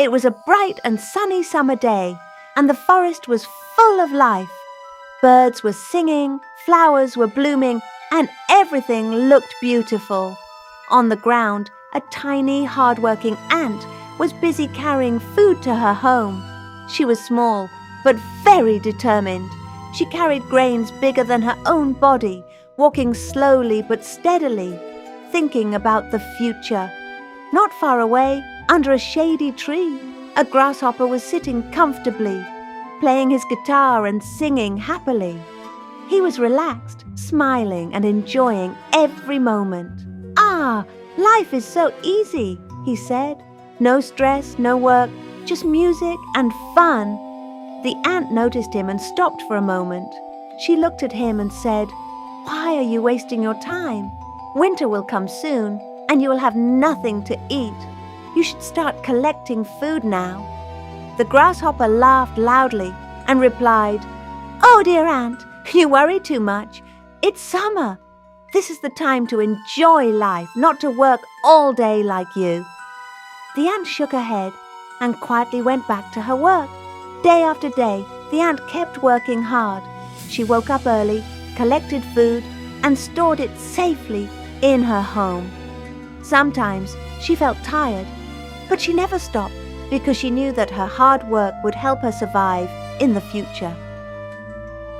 It was a bright and sunny summer day, and the forest was full of life. Birds were singing, flowers were blooming, and everything looked beautiful. On the ground, a tiny, hardworking ant was busy carrying food to her home. She was small, but very determined. She carried grains bigger than her own body, walking slowly but steadily, thinking about the future. Not far away, under a shady tree, a grasshopper was sitting comfortably, playing his guitar and singing happily. He was relaxed, smiling and enjoying every moment. "Ah, life is so easy," he said. "No stress, no work, just music and fun." The ant noticed him and stopped for a moment. She looked at him and said, "Why are you wasting your time? Winter will come soon, and you will have nothing to eat. You should start collecting food now." The grasshopper laughed loudly and replied, "Oh, dear ant, you worry too much. It's summer. This is the time to enjoy life, not to work all day like you." The ant shook her head and quietly went back to her work. Day after day, the ant kept working hard. She woke up early, collected food, and stored it safely in her home. Sometimes she felt tired, but she never stopped because she knew that her hard work would help her survive in the future.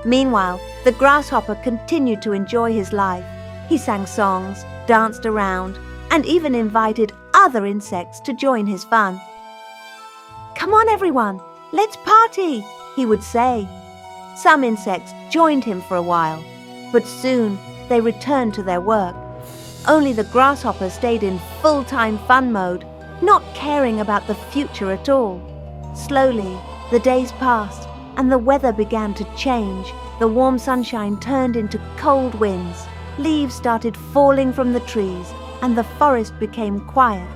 Meanwhile, the grasshopper continued to enjoy his life. He sang songs, danced around, and even invited other insects to join his fun. "Come on, everyone, let's party," he would say. Some insects joined him for a while, but soon they returned to their work. Only the grasshopper stayed in full-time fun mode, not caring about the future at all. Slowly, the days passed, and the weather began to change. The warm sunshine turned into cold winds. Leaves started falling from the trees, and the forest became quiet.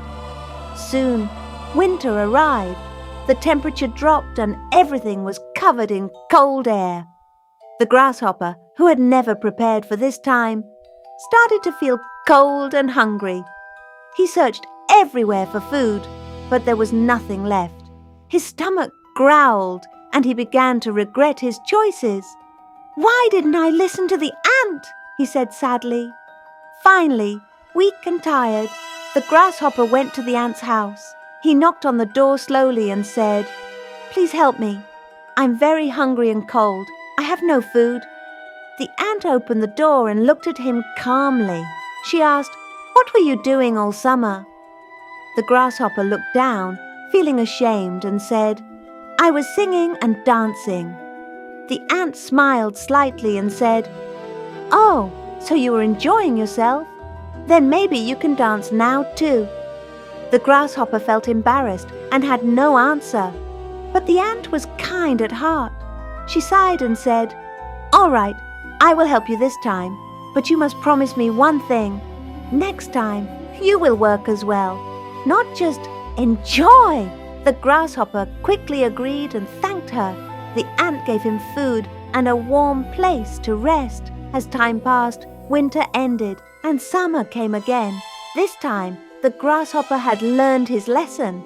Soon, winter arrived. The temperature dropped and everything was covered in cold air. The grasshopper, who had never prepared for this time, started to feel cold and hungry. He searched everywhere for food, but there was nothing left. His stomach growled, and he began to regret his choices. "Why didn't I listen to the ant?" he said sadly. Finally, weak and tired, the grasshopper went to the ant's house. He knocked on the door slowly and said, "Please help me. I'm very hungry and cold. I have no food." The ant opened the door and looked at him calmly. She asked, "What were you doing all summer?" The grasshopper looked down, feeling ashamed, and said, "I was singing and dancing." The ant smiled slightly and said, "Oh, so you were enjoying yourself? Then maybe you can dance now too." The grasshopper felt embarrassed and had no answer, but the ant was kind at heart. She sighed and said, "All right, I will help you this time, but you must promise me one thing. Next time, you will work as well, not just enjoy." The grasshopper quickly agreed and thanked her. The ant gave him food and a warm place to rest. As time passed, winter ended and summer came again. This time, the grasshopper had learned his lesson.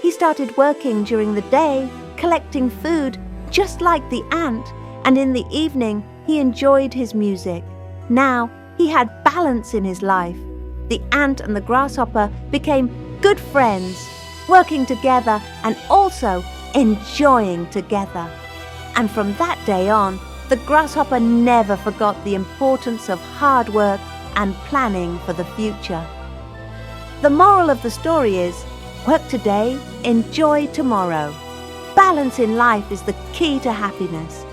He started working during the day, collecting food, just like the ant, and in the evening, he enjoyed his music. Now, he had balance in his life. The ant and the grasshopper became good friends, working together and also enjoying together. And from that day on, the grasshopper never forgot the importance of hard work and planning for the future. The moral of the story is, work today, enjoy tomorrow. Balance in life is the key to happiness.